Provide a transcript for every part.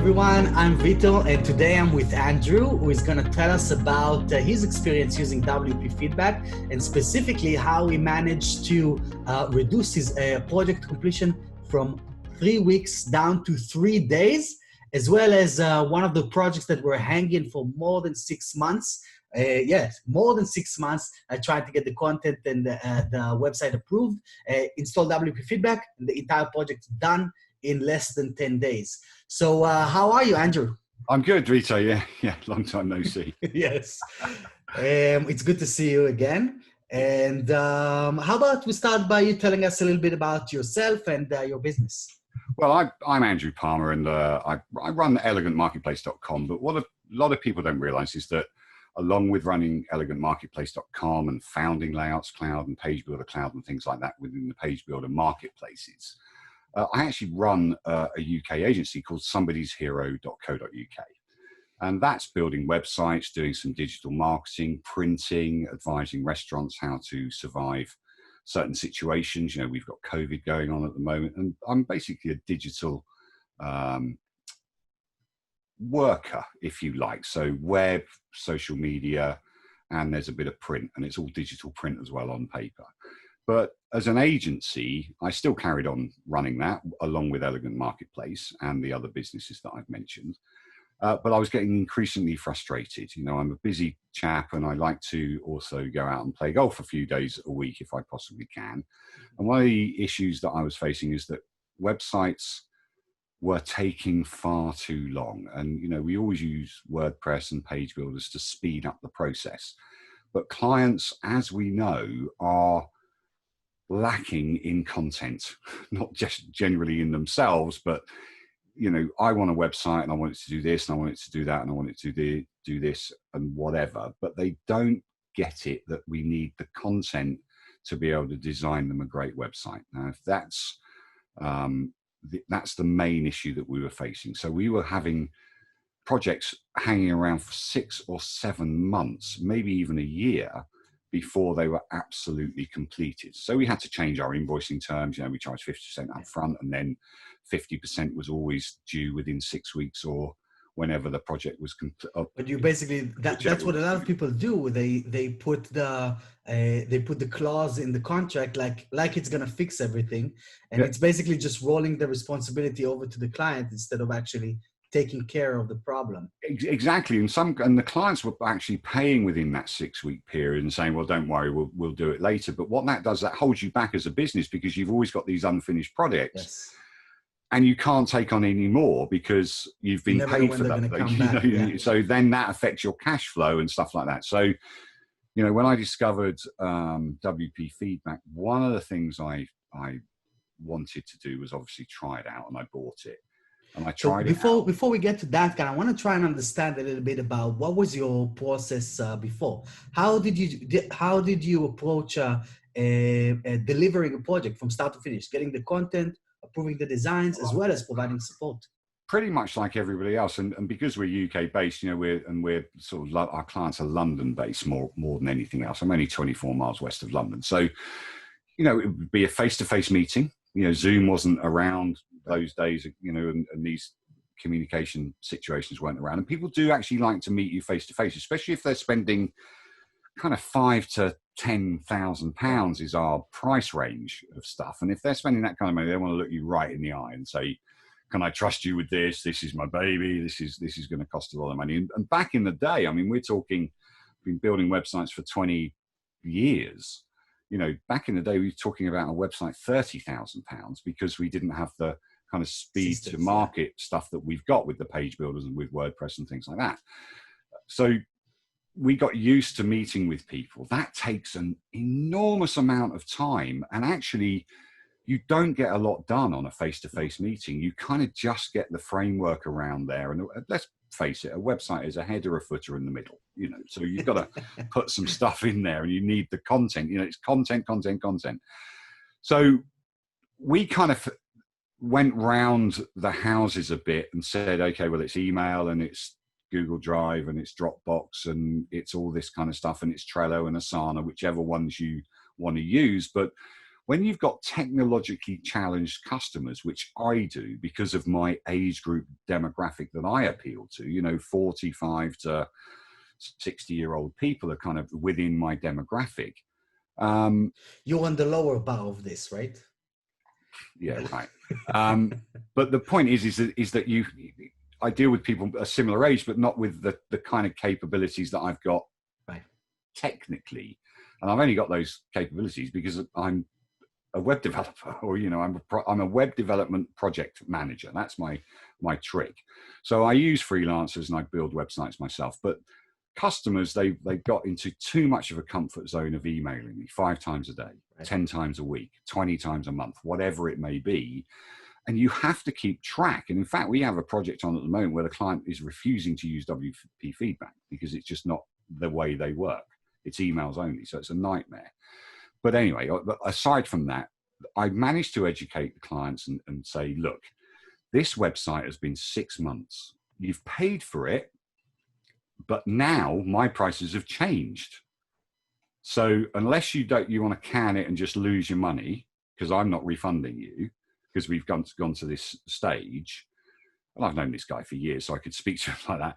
everyone, I'm Vito, and today I'm with Andrew, who is going to tell us about his experience using WP Feedback, and specifically how he managed to reduce his project completion from 3 weeks down to 3 days, as well as one of the projects that were hanging for more than 6 months. Yes, more than 6 months. I tried to get the content and the website approved, install WP Feedback, and the entire project done in less than 10 days. So how are you, Andrew? I'm good, Vito. Yeah, long time no see. Yes. It's good to see you again. And how about we start by you telling us a little bit about yourself and your business? Well, I'm Andrew Palmer, and I run elegantmarketplace.com. But what a lot of people don't realize is that along with running elegantmarketplace.com and founding Layouts Cloud and Page Builder Cloud and things like that within the Page Builder marketplaces, I actually run a UK agency called somebody'shero.co.uk. And that's building websites, doing some digital marketing, printing, advising restaurants how to survive certain situations. You know, we've got COVID going on at the moment, and I'm basically a digital worker, if you like. So web, social media, and there's a bit of print, and it's all digital print as well on paper. But as an agency, I still carried on running that along with Elegant Marketplace and the other businesses that I've mentioned. But I was getting increasingly frustrated. You know, I'm a busy chap, and I like to also go out and play golf a few days a week if I possibly can. And one of the issues that I was facing is that websites were taking far too long. And, you know, we always use WordPress and page builders to speed up the process. But clients, as we know, are lacking in content, not just generally in themselves, but, you know, I want a website and I want it to do this and I want it to do that and I want it to do this and whatever, but they don't get it that we need the content to be able to design them a great website. Now, if that's the main issue that we were facing. So we were having projects hanging around for 6 or 7 months, maybe even a year, before they were absolutely completed. So we had to change our invoicing terms. You know, we charged 50% up front, and then 50% was always due within 6 weeks or whenever the project was complete. But you basically, that's what a lot of people do. They put the clause in the contract like it's gonna fix everything, and it's basically just rolling the responsibility over to the client instead of actually taking care of the problem. Exactly, and the clients were actually paying within that 6-week period and saying, "Well, don't worry, we'll do it later." But what that does, that holds you back as a business because you've always got these unfinished projects. Yes. And you can't take on any more because you've been paid for that. So then that affects your cash flow and stuff like that. So, you know, when I discovered WP Feedback, one of the things I wanted to do was obviously try it out, and I bought it. And I tried it out. Before we get to that, I want to try and understand a little bit about what was your process before. How did you approach delivering a project from start to finish, getting the content, approving the designs, as well as providing support? Pretty much like everybody else, and because we're UK based, you know, we're sort of, our clients are London based more than anything else. I'm only 24 miles west of London, so, you know, it would be a face-to-face meeting. You know, Zoom wasn't around those days, you know, and these communication situations weren't around. And people do actually like to meet you face to face, especially if they're spending kind of £5,000 to £10,000 is our price range of stuff. And if they're spending that kind of money, they want to look you right in the eye and say, "Can I trust you with this? This is my baby. This is going to cost a lot of money." And back in the day, I mean, we're talking, been building websites for 20 years. You know, back in the day, we were talking about a website, £30,000, because we didn't have the kind of speed to market stuff that we've got with the page builders and with WordPress and things like that. So we got used to meeting with people. That takes an enormous amount of time. And actually, you don't get a lot done on a face-to-face meeting. You kind of just get the framework around there. And let's face it, a website is a header, a footer, in the middle. You know, so you've got to put some stuff in there, and you need the content. You know, it's content. So we kind of went round the houses a bit and said, okay, well, it's email and it's Google Drive and it's Dropbox and it's all this kind of stuff, and it's Trello and Asana, whichever ones you want to use. But when you've got technologically challenged customers, which I do because of my age group demographic that I appeal to, you know, 45 to 60-year-old people are kind of within my demographic. You're on the lower bar of this, right? Yeah, right. But the point is that I deal with people a similar age, but not with the kind of capabilities that I've got technically. And I've only got those capabilities because I'm a web developer, or, you know, I'm a web development project manager. That's my trick. So I use freelancers and I build websites myself. But customers, they got into too much of a comfort zone of emailing me 5 times a day, 10 times a week, 20 times a month, whatever it may be. And you have to keep track. And in fact, we have a project on at the moment where the client is refusing to use WP feedback because it's just not the way they work. It's emails only. So it's a nightmare. But anyway, aside from that, I managed to educate the clients and say, look, this website has been 6 months. You've paid for it, but now my prices have changed. So unless you want to can it and just lose your money, because I'm not refunding you, because we've gone to this stage, and I've known this guy for years, so I could speak to him like that,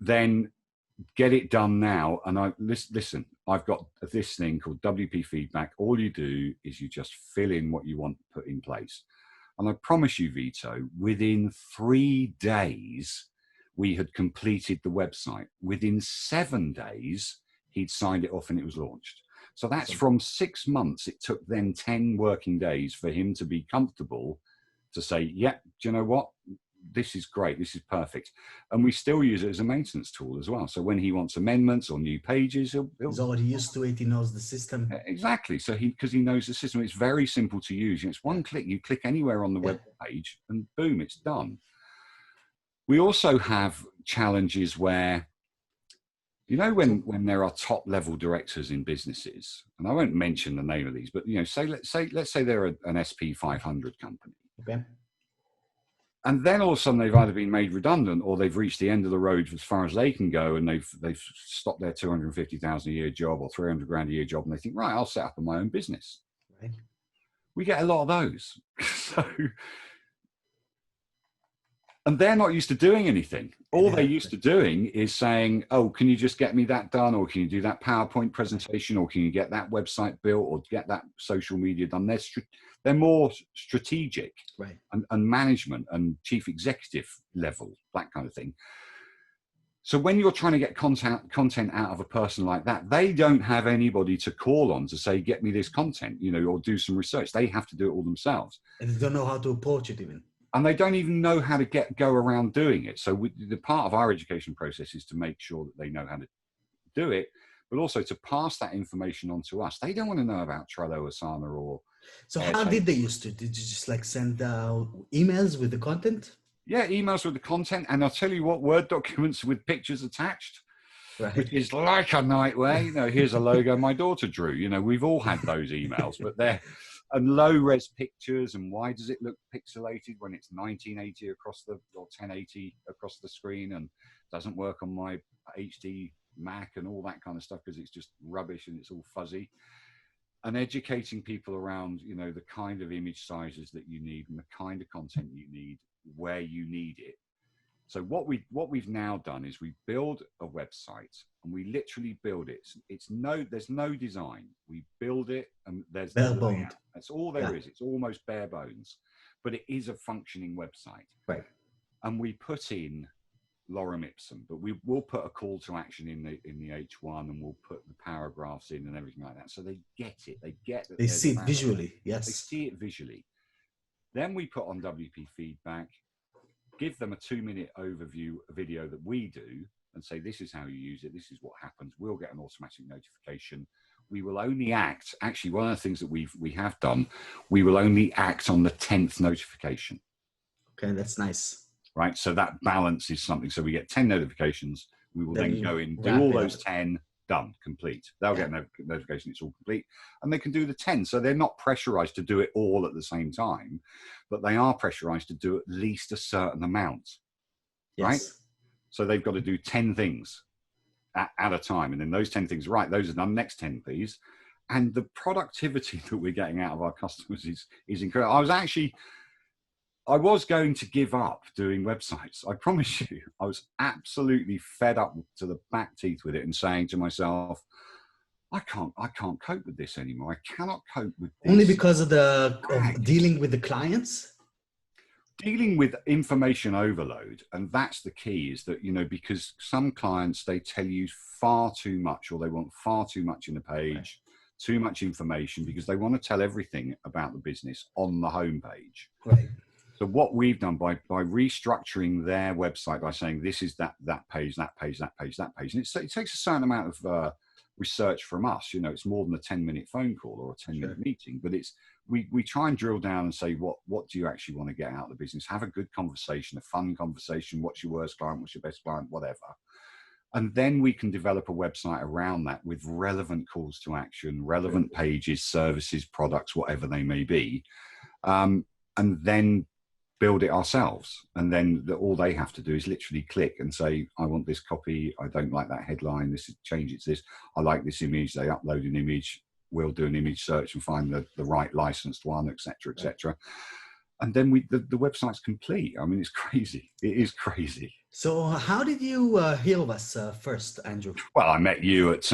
then get it done now. And listen, I've got this thing called WP feedback. All you do is you just fill in what you want put in place. And I promise you, Vito, within 3 days, we had completed the website. Within 7 days, he'd signed it off and it was launched. So that's from 6 months. It took then 10 working days for him to be comfortable to say, yeah, do you know what? This is great. This is perfect. And we still use it as a maintenance tool as well. So when he wants amendments or new pages, he's already used to it. He knows the system. Exactly. So because he knows the system, it's very simple to use. It's one click. You click anywhere on the web page and boom, it's done. We also have challenges where, you know, when there are top level directors in businesses, and I won't mention the name of these, but, you know, let's say they're an SP 500 company. Okay. And then all of a sudden they've either been made redundant or they've reached the end of the road as far as they can go, and they've stopped their 250,000 a year job or 300 grand a year job, and they think, right, I'll set up my own business. Right. We get a lot of those. And they're not used to doing anything. All they're used to doing is saying, oh, can you just get me that done? Or can you do that PowerPoint presentation? Or can you get that website built or get that social media done? They're more strategic, right, and management and chief executive level, that kind of thing. So when you're trying to get content out of a person like that, they don't have anybody to call on to say, get me this content, you know, or do some research. They have to do it all themselves. And they don't know how to approach it even. And they don't even know how to go around doing it. So the part of our education process is to make sure that they know how to do it, but also to pass that information on to us. They don't want to know about Trello, Asana, or... So how did they used to? Did you just like send emails with the content? Yeah, emails with the content. And I'll tell you what, Word documents with pictures attached, right, which is like a nightmare. You know, here's a logo my daughter drew. You know, we've all had those emails, but they're... And low-res pictures, and why does it look pixelated when it's 1980 across the, or 1080 across the screen, and doesn't work on my HD Mac and all that kind of stuff because it's just rubbish and it's all fuzzy. And educating people around, you know, the kind of image sizes that you need and the kind of content you need, where you need it. So what we've now done is we build a website, and we literally build it. There's no design. We build it, and there's bare bones. That's all there is. It's almost bare bones, but it is a functioning website. Right. And we put in lorem ipsum, but we will put a call to action in the H1, and we'll put the paragraphs in and everything like that. So they get it. They get that. They see it visually. Yes. They see it visually. Then we put on WP feedback, give them a 2-minute overview video that we do, and say, this is how you use it. This is what happens. We'll get an automatic notification. We will only act. Actually, one of the things that we have done, we will only act on the 10th notification. Okay, that's nice. Right. So that balance is something. So we get 10 notifications. We will then go in, do all those 10, done, complete. They'll get a notification it's all complete, and they can do the 10. So they're not pressurized to do it all at the same time, but they are pressurized to do at least a certain amount. Yes. Right. So they've got to do 10 things at a time. And then those 10 things, right, those are done, next 10, please. and the productivity that we're getting out of our customers is incredible. I was going to give up doing websites. I promise you, I was absolutely fed up to the back teeth with it and saying to myself, I can't cope with this anymore. I cannot cope with this. Only because of of dealing with the clients? Dealing with information overload. And that's the key, is that, because some clients, they tell you far too much, or they want far too much in a page, right, too much information, because they want to tell everything about the business on the homepage. Right. So what we've done by restructuring their website, by saying this is that page, that page, that page, that page, and it takes a certain amount of research from us. It's more than a 10-minute phone call or a 10-minute meeting, but we try and drill down and say, what do you actually want to get out of the business? Have a good conversation, a fun conversation. What's your worst client? What's your best client? Whatever. And then we can develop a website around that with relevant calls to action, relevant pages, services, products, whatever they may be. And then build it ourselves. And then all they have to do is literally click and say, I want this copy. I don't like that headline. Change it to this. I like this image. They upload an image. We'll do an image search and find the right licensed one, et cetera, et cetera. And then the website's complete. I mean, it's crazy. It is crazy. So how did you hear of us first, Andrew? Well, I met you at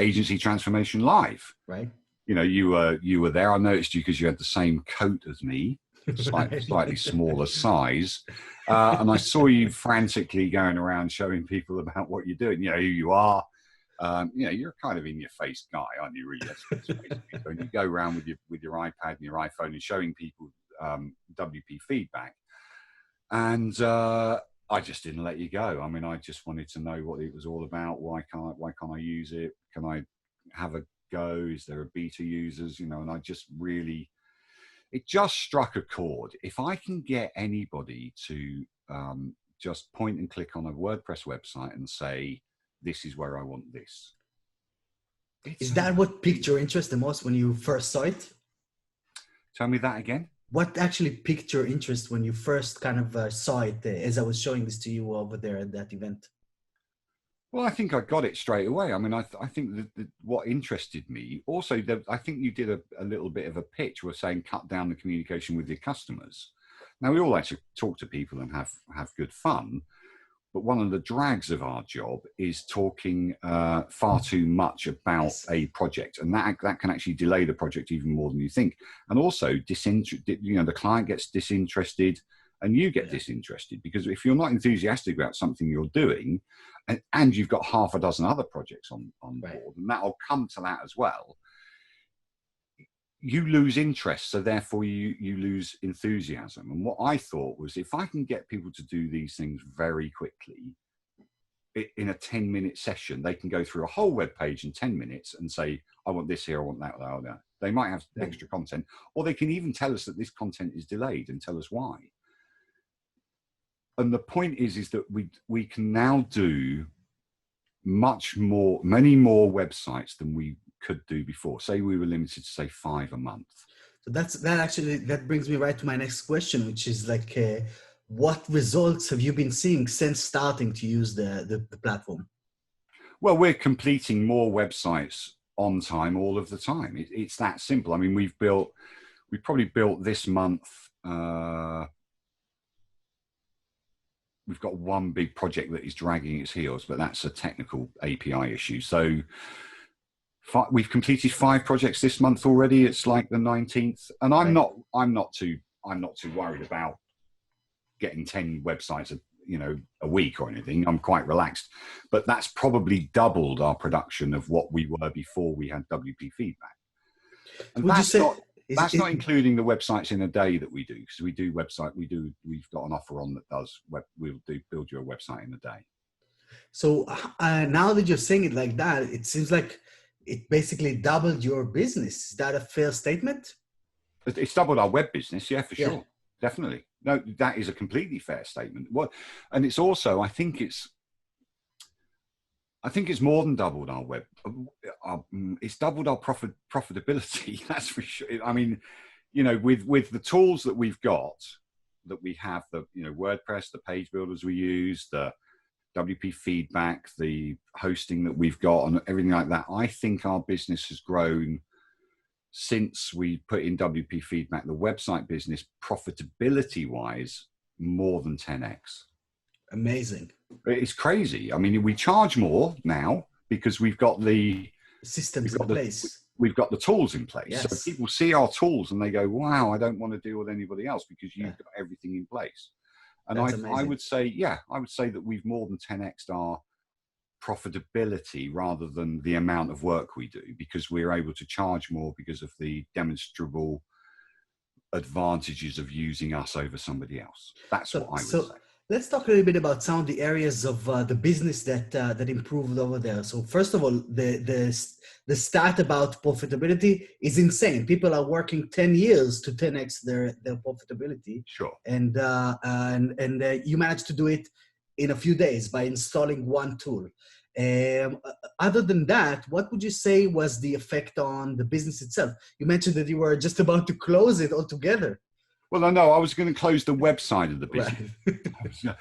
Agency Transformation Live. Right. You were there. I noticed you because you had the same coat as me, slightly smaller size. And I saw you frantically going around showing people about what you're doing, who you are. You're kind of in your face guy, aren't you, really? Let's face it. And you go around with your iPad and your iPhone and showing people WP feedback. And I just didn't let you go. I mean, I just wanted to know what it was all about. Why can't I use it? Can I have a go? Is there a beta users? And I just really, it just struck a chord. If I can get anybody to just point and click on a WordPress website and say, this is where I want this. Is that what piqued your interest the most when you first saw it? Tell me that again. What actually piqued your interest when you first kind of saw it as I was showing this to you over there at that event? Well, I think I got it straight away. I mean, I think that what interested me also, I think you did a little bit of a pitch with saying cut down the communication with your customers. Now, we all like to talk to people and have good fun. But one of the drags of our job is talking far too much about a project, and that can actually delay the project even more than you think. And also, the client gets disinterested, and you get disinterested, because if you're not enthusiastic about something you're doing, and you've got half a dozen other projects on board, and that'll come to that as well, you lose interest, so therefore you lose enthusiasm. And what I thought was, if I can get people to do these things very quickly, in a 10-minute session, they can go through a whole web page in 10 minutes and say, I want this here, I want that, that. They might have extra content, or they can even tell us that this content is delayed and tell us why. And the point is that we can now do many more websites than we could do before. Say we were limited to, say, 5 a month. So that brings me right to my next question, which is like, what results have you been seeing since starting to use the platform? Well, we're completing more websites on time all of the time. It's that simple. I mean, we probably built this month, we've got one big project that is dragging its heels, but that's a technical API issue. So we've completed 5 projects this month already. It's like the 19th, and I'm not too worried about getting 10 websites a week or anything. I'm quite relaxed, but that's probably doubled our production of what we were before we had WP feedback. And that's not including the websites in a day that we do, because we've got an offer on that does build you a website in a day. So now that you're saying it like that, it seems like it basically doubled your business. Is that a fair statement? It's doubled our web business, yeah, for sure. Definitely. No, that is a completely fair statement. And it's also, I think it's more than doubled our web. It's doubled our profitability. That's for sure. I mean, with the tools that we've got, that we have, the WordPress, the page builders we use, the WP Feedback, the hosting that we've got and everything like that, I think our business has grown since we put in WP Feedback, the website business, profitability wise, more than 10x. Amazing. It's crazy. I mean, we charge more now because we've got the systems in place. We've got the tools in place. Yes. So people see our tools and they go, wow, I don't want to deal with anybody else because you've got everything in place. And I would say, I would say that we've more than 10x'd our profitability rather than the amount of work we do, because we're able to charge more because of the demonstrable advantages of using us over somebody else. That's what I would say. Let's talk a little bit about some of the areas of the business that improved over there. So first of all, the stat about profitability is insane. People are working 10 years to 10x their profitability. Sure. And you managed to do it in a few days by installing one tool. Other than that, what would you say was the effect on the business itself? You mentioned that you were just about to close it altogether. Well, no, I was going to close the website of the business. Right.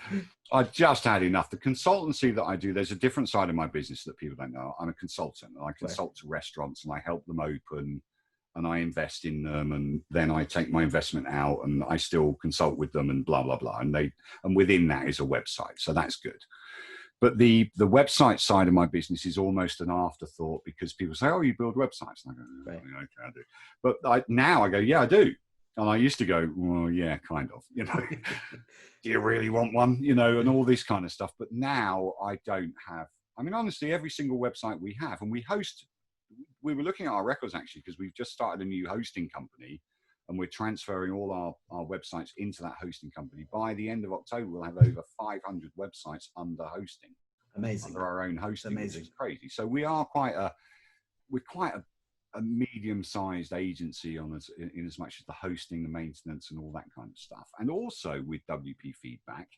I just had enough. The consultancy that I do, there's a different side of my business that people don't know. I'm a consultant, and I consult to restaurants, and I help them open, and I invest in them, and then I take my investment out, and I still consult with them, and blah blah blah. And within that is a website, so that's good. But the website side of my business is almost an afterthought because people say, "Oh, you build websites," and I go, "Right. Okay, I do." But now I go, "Yeah, I do." And I used to go, well, yeah, kind of, do you really want one, and all this kind of stuff. But now I don't have, honestly, every single website we have, and we were looking at our records actually, because we've just started a new hosting company and we're transferring all our websites into that hosting company. By the end of October, we'll have over 500 websites under hosting. Amazing. Under our own hosting, which is crazy. So we're quite a medium-sized agency in as much as the hosting, the maintenance, and all that kind of stuff. And also with WP Feedback,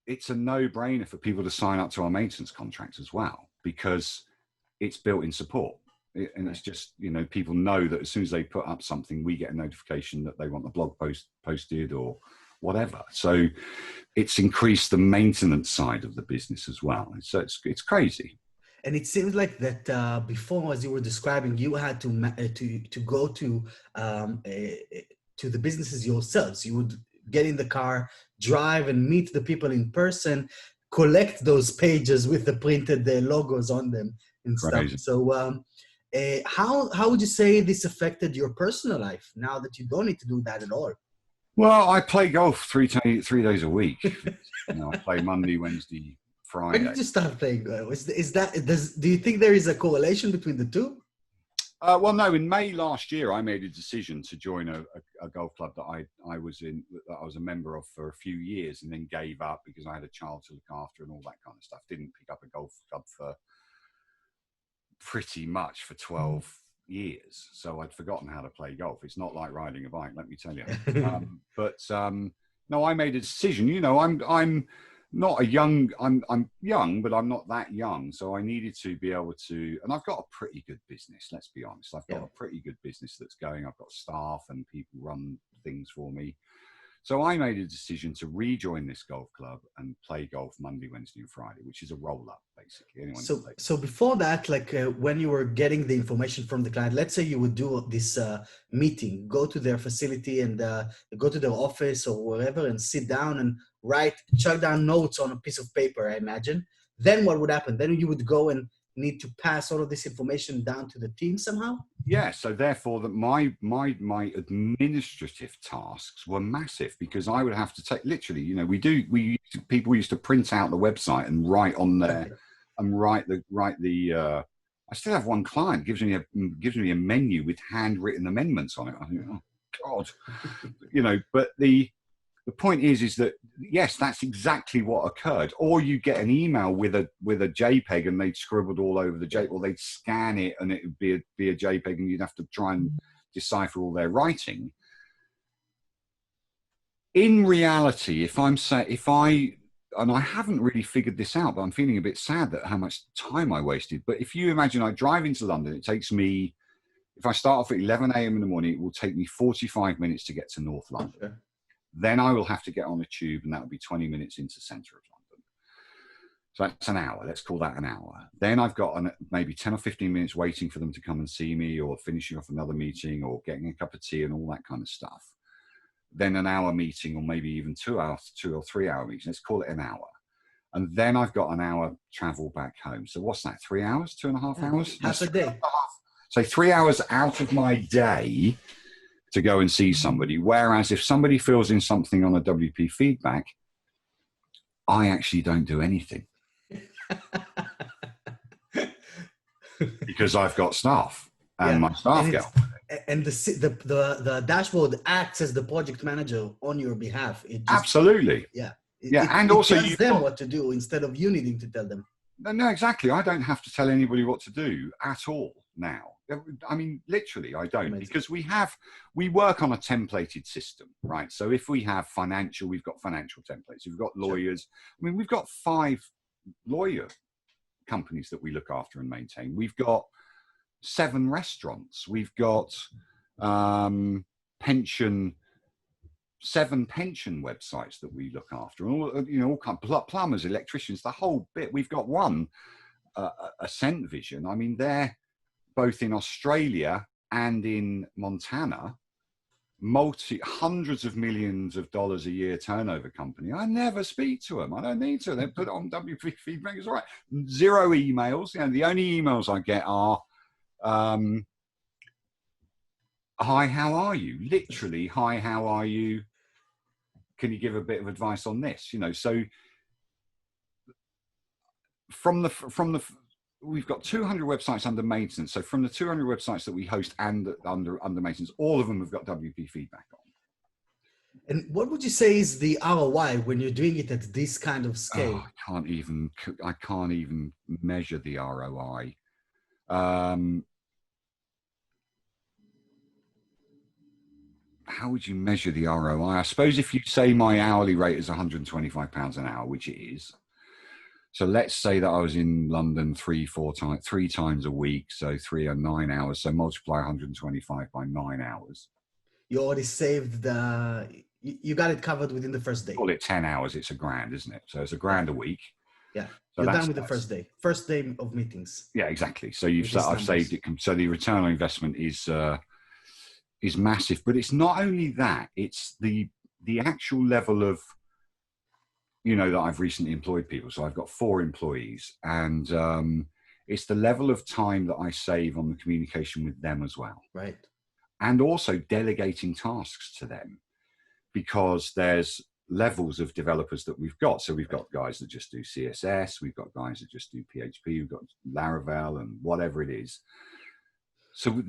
it's a no-brainer for people to sign up to our maintenance contract as well, because it's built-in support. It's just, people know that as soon as they put up something, we get a notification that they want the blog post posted or whatever. So it's increased the maintenance side of the business as well. So it's crazy. And it seems like that before, as you were describing, you had to go to the businesses yourselves. You would get in the car, drive, and meet the people in person, collect those pages with the printed logos on them and stuff. So, how would you say this affected your personal life now that you don't need to do that at all? Well, I play golf 3 days a week. I play Monday, Wednesday, Friday. When did you start playing golf? Do you think there is a correlation between the two? Well, no. In May last year, I made a decision to join a golf club that I was a member of for a few years, and then gave up because I had a child to look after and all that kind of stuff. Didn't pick up a golf club for pretty much for 12 years, so I'd forgotten how to play golf. It's not like riding a bike, let me tell you. No, I made a decision. I'm not a young, I'm young, but I'm not that young. So I needed to be able to, and I've got a pretty good business, let's be honest. I've got a pretty good business that's going. I've got staff and people run things for me. So I made a decision to rejoin this golf club and play golf Monday, Wednesday, and Friday, which is a roll-up, basically. So before that, when you were getting the information from the client, let's say you would do this meeting, go to their facility and go to their office or wherever and sit down and chuck down notes on a piece of paper, I imagine. Then what would happen? Then you would go and need to pass all of this information down to the team somehow? Yeah, so therefore that my administrative tasks were massive, because I would have to take literally, people used to print out the website and write on there and write the I still have one client gives me a menu with handwritten amendments on it. I think, oh God. But the point is that, yes, that's exactly what occurred. Or you get an email with a JPEG and they'd scribbled all over the JPEG, or they'd scan it and it would be a JPEG and you'd have to try and decipher all their writing. In reality, and I haven't really figured this out, but I'm feeling a bit sad at how much time I wasted. But if you imagine I drive into London, it takes me, if I start off at 11 a.m. in the morning, it will take me 45 minutes to get to North London. Okay. Then I will have to get on a tube, and that will be 20 minutes into centre of London. So that's an hour. Let's call that an hour. Then I've got maybe 10 or 15 minutes waiting for them to come and see me, or finishing off another meeting, or getting a cup of tea and all that kind of stuff. Then an hour meeting, or maybe even 2 hours, 2 or 3 hour meeting. Let's call it an hour. And then I've got an hour travel back home. So what's that? 3 hours, 2.5 hours? Half a day. So 3 hours out of my day to go and see somebody. Whereas if somebody fills in something on a WP feedback, I actually don't do anything. Because I've got staff, and my staff get on with it. And the dashboard acts as the project manager on your behalf. It just, absolutely. And also tells them what to do instead of you needing to tell them. No, exactly. I don't have to tell anybody what to do at all now. I mean, literally, I don't. Amazing. Because we work on a templated system, right? So if we have financial, we've got financial templates. We've got lawyers. Sure. I mean, we've got 5 lawyer companies that we look after and maintain. We've got 7 restaurants. We've got 7 pension websites that we look after, and all kinds of plumbers, electricians, the whole bit. We've got one, Ascent Vision. I mean, they're both in Australia and in Montana, hundreds of millions of dollars a year turnover company. I never speak to them. I don't need to. They put it on WP feedback. It's all right. 0 emails. The only emails I get are, hi, how are you? Literally, hi, how are you? Can you give a bit of advice on this? So we've got 200 websites under maintenance. So from the 200 websites that we host and under maintenance, all of them have got WP feedback on. And what would you say is the ROI when you're doing it at this kind of scale? I can't even measure the ROI. How would you measure the ROI? I suppose if you say my hourly rate is £125 an hour, which it is. So let's say that I was in London 3 times a week. So 3 or 9 hours. So multiply 125 by 9 hours. You already saved you got it covered within the first day. Call it 10 hours. It's £1,000, isn't it? So it's £1,000 a week. Yeah. So you're done with the first day. First day of meetings. Yeah, exactly. So I've saved it. So the return on investment is massive, but it's not only that, it's the actual level of, that I've recently employed people. So I've got 4 employees, and it's the level of time that I save on the communication with them as well. Right. And also delegating tasks to them, because there's levels of developers that we've got. So we've got guys that just do CSS. We've got guys that just do PHP. We've got Laravel and whatever it is. So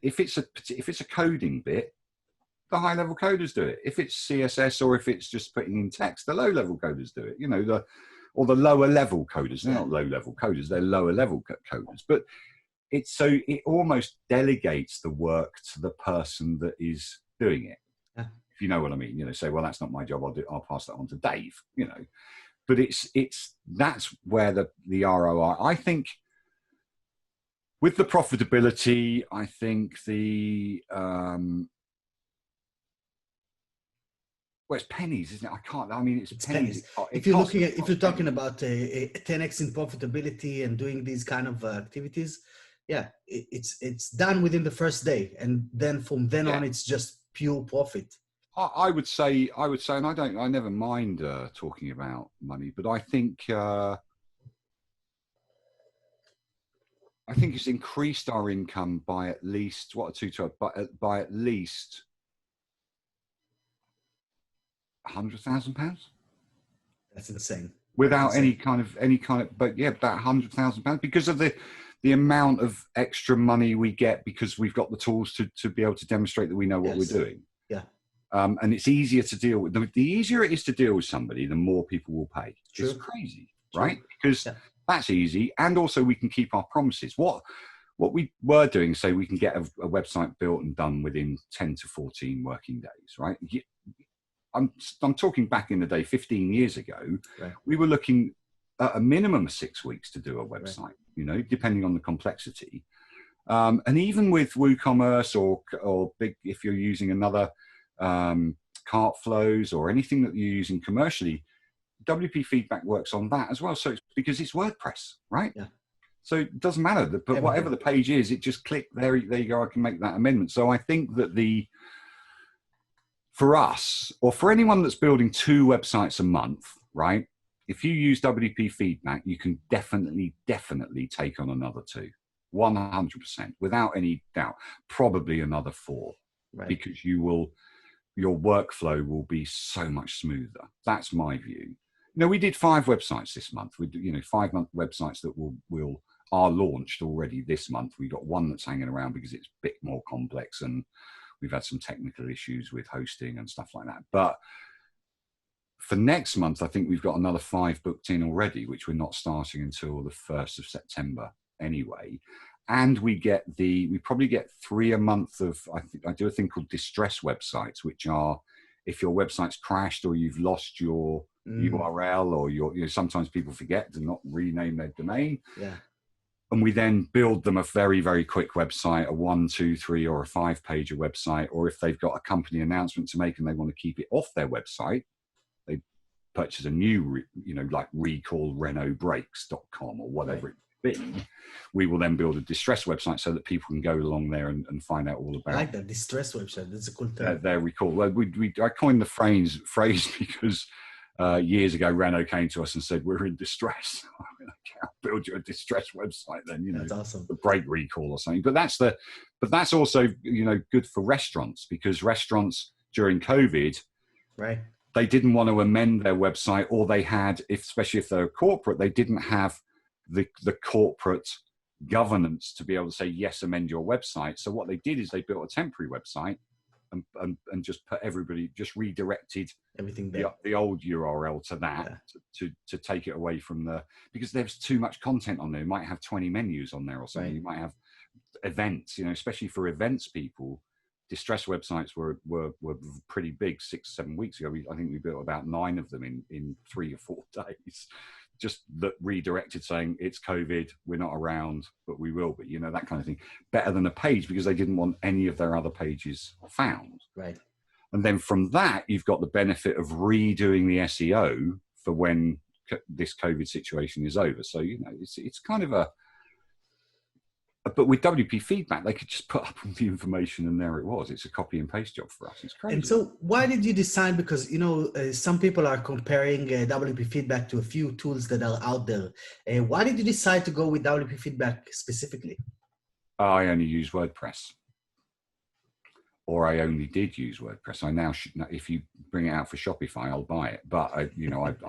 if it's a coding bit, the high level coders do it. If it's CSS, or if it's just putting in text, the low level coders do it. Or the lower level coders. They're not low level coders, they're lower level coders. But it almost delegates the work to the person that is doing it. Yeah. If you know what I mean. Say, well, that's not my job. I'll pass that on to Dave. But that's where the ROI. I think. With the profitability, I think it's pennies, isn't it? It's pennies. If you're talking about a 10x in profitability and doing these kind of activities, it's done within the first day, and then from then on, it's just pure profit. I would say, and I never mind talking about money, but I think it's increased our income by at least by at least £100,000. That's insane. Without any kind of, but yeah, about £100,000 because of the amount of extra money we get, because we've got the tools to be able to demonstrate that we know what we're doing. Yeah. And it's easier to deal with. The easier it is to deal with somebody, the more people will pay. True. It's crazy, right? Because that's easy, and also we can keep our promises. What we were doing, say we can get a website built and done within 10 to 14 working days, right? I'm talking back in the day, 15 years ago, right. We were looking at a minimum of 6 weeks to do a website, right. Depending on the complexity. And even with WooCommerce or big, if you're using another cart flows or anything that you're using commercially, WP Feedback works on that as well. So it's because it's WordPress, right? Yeah. So it doesn't matter, but whatever the page is, it just click there. There you go. I can make that amendment. So I think that for us, or for anyone that's building 2 websites a month, right? If you use WP Feedback, you can definitely take on another 2, 100%, without any doubt. Probably another 4, right. Because your workflow will be so much smoother. That's my view. We did 5 websites this month. We do, 5 websites that are launched already this month. We've got one that's hanging around because it's a bit more complex, and we've had some technical issues with hosting and stuff like that. But for next month, I think we've got another 5 booked in already, which we're not starting until the 1st of September anyway. And we probably get 3 a month of, I do a thing called distress websites, which are if your website's crashed or you've lost your URL, or sometimes people forget to not rename their domain. Yeah. And we then build them a very, very quick website, a 1, 2, 3, or a 5-page website. Or if they've got a company announcement to make and they want to keep it off their website, they purchase a new, like recallrenaultbrakes.com or whatever it be. We will then build a distress website so that people can go along there and find out all about. I like that distress website. That's a cool term. Their recall. Well, I coined the phrase because years ago Renault came to us and said, "We're in distress. I'll build you a distress website." Then that's awesome. The brake recall or something. But that's also good for restaurants, because restaurants during COVID, right? They didn't want to amend their website, or they had, especially if they're corporate, they didn't have the corporate governance to be able to say, yes, amend your website. So what they did is they built a temporary website and just put everybody, just redirected everything the old URL to that, to take it away from because there's too much content on there. You might have 20 menus on there or something. Right. You might have events, especially for events people. Distress websites were pretty big 6, 7 weeks ago. I think we built about 9 of them in 3 or 4 days, just that redirected saying it's COVID, we're not around, but we will be, that kind of thing. Better than a page, because they didn't want any of their other pages found. Right. And then from that, you've got the benefit of redoing the SEO for when this COVID situation is over. So, it's kind of but with WP Feedback, they could just put up all the information and there it was. It's a copy and paste job for us. It's crazy. And so why did you decide? Because, some people are comparing WP Feedback to a few tools that are out there. Why did you decide to go with WP Feedback specifically? I only use WordPress. Or I only did use WordPress. I now, if you bring it out for Shopify, I'll buy it. But, I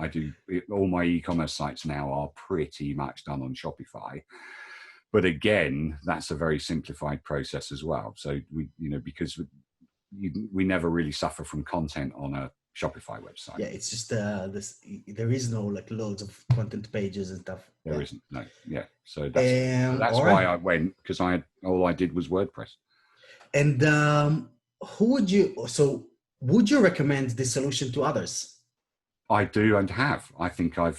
do, all my e-commerce sites now are pretty much done on Shopify. But again, that's a very simplified process as well. So because we never really suffer from content on a Shopify website. Yeah, it's just there is no loads of content pages and stuff. There isn't, no. Yeah, so that's why I went, because all I did was WordPress. And would you recommend this solution to others? I do and have. I think I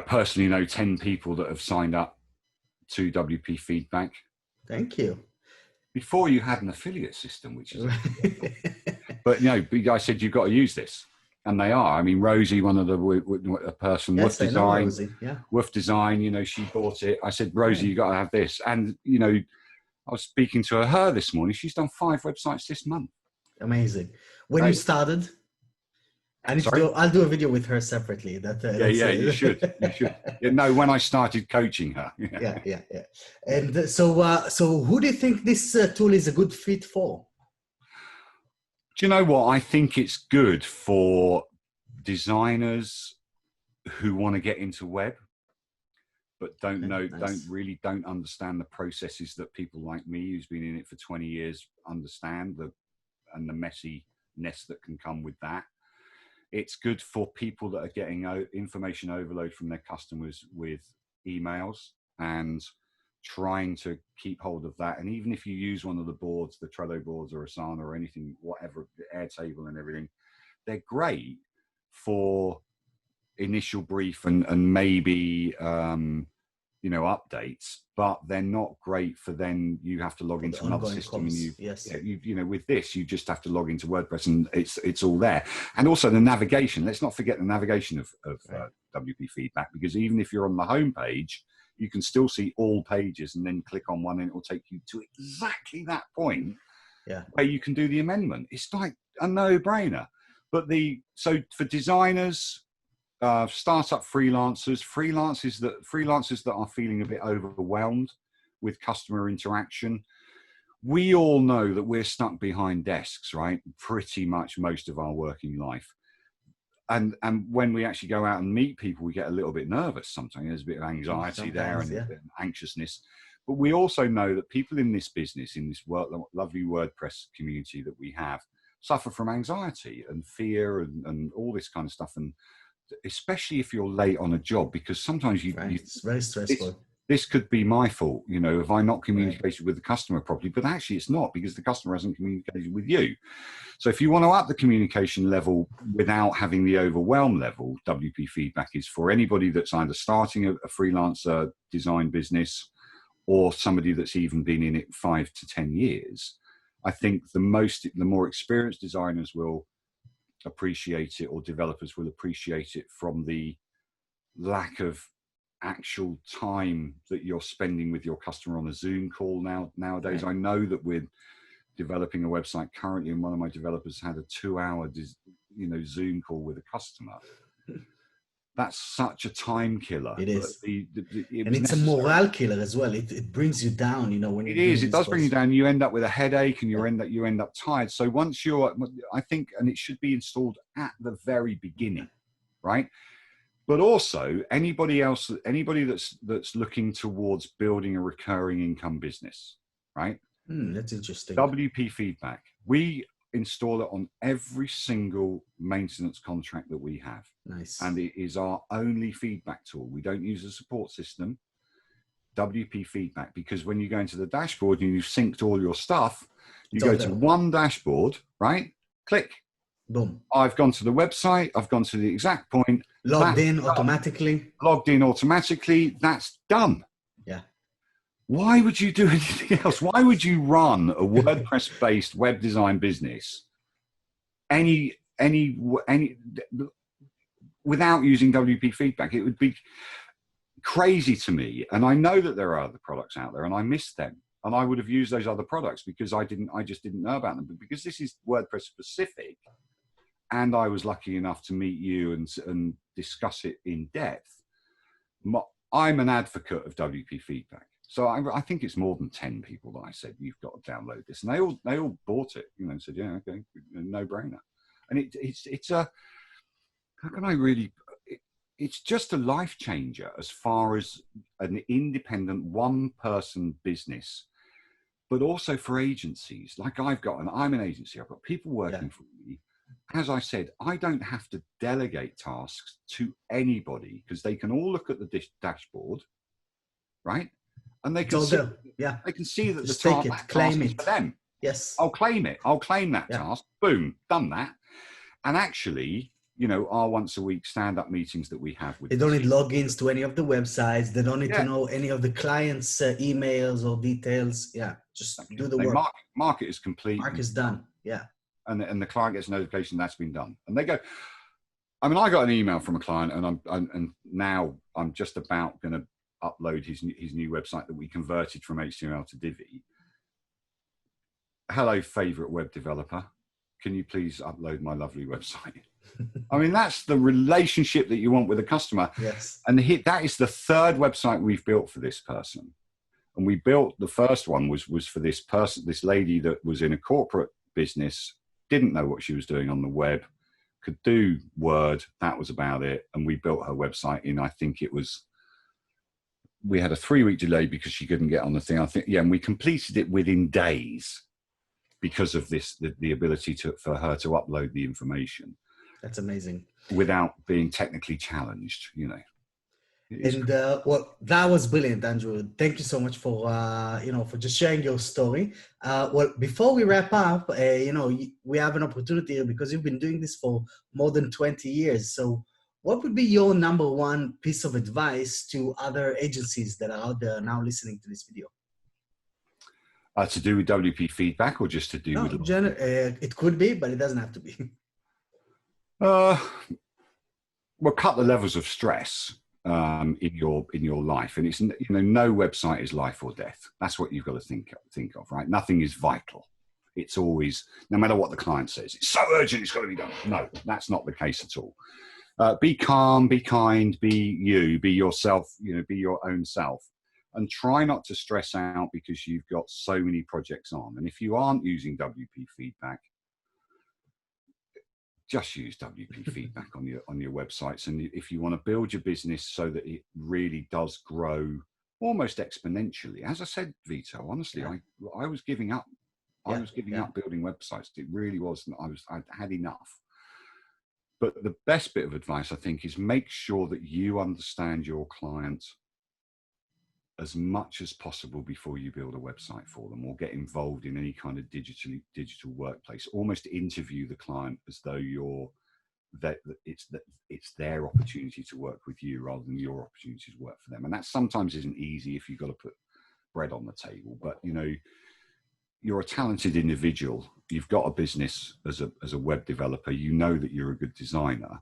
personally know 10 people that have signed up to WP Feedback. Thank you. Before you had an affiliate system, which is, but I said, you've got to use this. And they are. I mean, Rosie, one of a person, yes, Woof Design, she bought it. I said, Rosie, you got to have this. And, I was speaking to her this morning. She's done 5 websites this month. Amazing. When you started? I'll do a video with her separately. You should. When I started coaching her. Yeah. And so who do you think this tool is a good fit for? Do you know what? I think it's good for designers who want to get into web, but don't understand the processes that people like me, who's been in it for 20 years, understand and the messiness that can come with that. It's good for people that are getting information overload from their customers with emails and trying to keep hold of that. And even if you use one of the boards, the Trello boards or Asana or anything, whatever, the Airtable and everything, they're great for initial brief and maybe updates, but they're not great for then you have to log into another system and with this, you just have to log into WordPress and it's all there. And also the navigation, let's not forget the navigation of WP Feedback, because even if you're on the home page, you can still see all pages and then click on one and it will take you to exactly that point where you can do the amendment. It's like a no-brainer. But so for designers, startup freelancers that are feeling a bit overwhelmed with customer interaction, we all know that we're stuck behind desks, right? Pretty much most of our working life. And when we actually go out and meet people, we get a little bit nervous sometimes. There's a bit of anxiety there and anxiousness. But we also know that people in this business, in this lovely WordPress community that we have, suffer from anxiety and fear and all this kind of stuff. And especially if you're late on a job, because sometimes it's very stressful. This could be my fault, have I not communicated with the customer properly? But actually it's not, because the customer hasn't communicated with you. So if you want to up the communication level without having the overwhelm level, WP Feedback is for anybody that's either starting a freelancer design business or somebody that's even been in it 5 to 10 years. I think the more experienced designers will appreciate it, or developers will appreciate it, from the lack of actual time that you're spending with your customer on a Zoom call nowadays. I know that we're developing a website currently, and one of my developers had a 2-hour Zoom call with a customer. That's such a time killer. It is. And it's a morale killer as well. It brings you down, when it is. It does bring you down. You end up with a headache and you end up tired. So once I think, and it should be installed at the very beginning, right? But also anybody that's looking towards building a recurring income business, right? That's interesting. WP Feedback. We install it on every single maintenance contract that we have. Nice. And it is our only feedback tool. We don't use a support system. WP Feedback, because when you go into the dashboard and you've synced all your stuff, you go to one dashboard, right? Click. Boom. I've gone to the website. I've gone to the exact point. Logged in automatically. That's done. Yeah. Why would you do anything else? Why would you run a WordPress-based web design business any without using WP Feedback? It would be crazy to me. And I know that there are other products out there, and I miss them. And I would have used those other products because I just didn't know about them. But because this is WordPress specific, and I was lucky enough to meet you and discuss it in depth, I'm an advocate of WP Feedback. So I think it's more than 10 people that I said, you've got to download this. And they all bought it, and said, yeah, okay, no brainer. And it's a, how can I really, it's just a life changer as far as an independent one-person business, but also for agencies. Like I'm an agency, I've got people working for me. As I said, I don't have to delegate tasks to anybody, because they can all look at the dashboard, right? And they can they can see that just the task is for them. Yes. I'll claim it. I'll claim that task. Boom, done that. And actually, our once a week stand-up meetings that we have with, they don't need logins to any of the websites. They don't need to know any of the clients' emails or details. Yeah, just do the work. Mark it is complete. Mark is done. Yeah. And the client gets a notification that's been done. And they go, I got an email from a client, and now I'm just about going to upload his new website that we converted from HTML to Divi. Hello, favorite web developer. Can you please upload my lovely website? That's the relationship that you want with a customer. Yes. And that is the third website we've built for this person. And we built, the first one was for this person, this lady that was in a corporate business, didn't know what she was doing on the web, could do Word. That was about it. And we built her website in, I think we had a 3-week delay because she couldn't get on the thing. And we completed it within days because of this, the ability for her to upload the information. That's amazing. Without being technically challenged, And well, that was brilliant, Andrew. Thank you so much for for just sharing your story. Well, before we wrap up, we have an opportunity here because you've been doing this for more than 20 years. So, what would be your number one piece of advice to other agencies that are out there now listening to this video? To do with WP feedback or just to do No, with? it could be, but it doesn't have to be. Well, cut the levels of stress in your life, and it's no website is life or death. That's what you've got to think of, right? Nothing is vital. It's always, no matter what the client says, it's so urgent, it's got to be done. No, that's not the case at all. Be calm, be kind, be you, be yourself. Be your own self, and try not to stress out because you've got so many projects on. And if you aren't using WP feedback, just use WP feedback on your websites. And if you want to build your business so that it really does grow almost exponentially, as I said, Vito, honestly, Yeah. I was giving up. Yeah. I was giving up building websites. It really wasn't. I'd had enough. But the best bit of advice, I think, is make sure that you understand your client as much as possible before you build a website for them or get involved in any kind of digital workplace. Almost interview the client as though it's their opportunity to work with you rather than your opportunity to work for them. And that sometimes isn't easy if you've got to put bread on the table. But you're a talented individual. You've got a business as a web developer. You know that you're a good designer.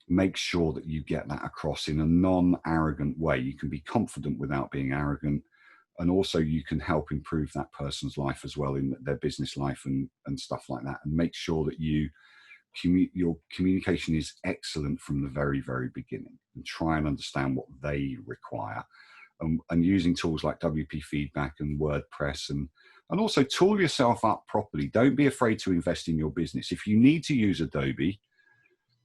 Make sure that you get that across in a non-arrogant way. You can be confident without being arrogant. And also you can help improve that person's life as well in their business life and stuff like that. And make sure that your communication is excellent from the very, very beginning, and try and understand what they require. And using tools like WP Feedback and WordPress and also tool yourself up properly. Don't be afraid to invest in your business. If you need to use Adobe,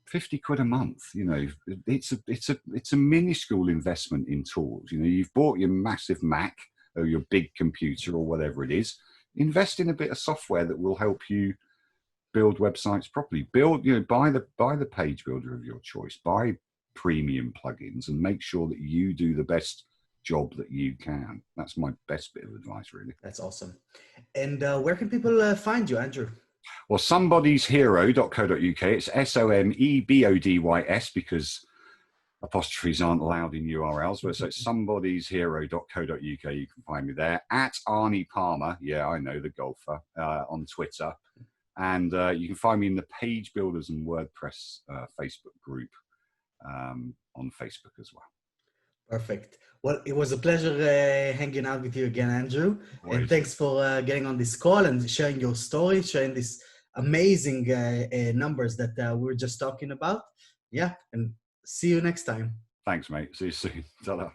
50 quid a month, it's a minuscule investment in tools. You've bought your massive Mac or your big computer or whatever it is. Invest in a bit of software that will help you build websites properly. Buy the page builder of your choice, buy premium plugins, and make sure that you do the best job that you can. That's my best bit of advice, really. That's awesome. And where can people find you, Andrew? Well, somebodyshero.co.uk. It's SOMEBODYS because apostrophes aren't allowed in URLs, but so it's somebodyshero.co.uk. You can find me there. At Arnie Palmer, yeah, I know, the golfer, on Twitter. And you can find me in the Page Builders and WordPress Facebook group on Facebook as well. Perfect. Well, it was a pleasure hanging out with you again, Andrew. Always. And thanks for getting on this call and sharing your story, sharing these amazing numbers that we were just talking about. Yeah, and see you next time. Thanks, mate. See you soon. Ta-da.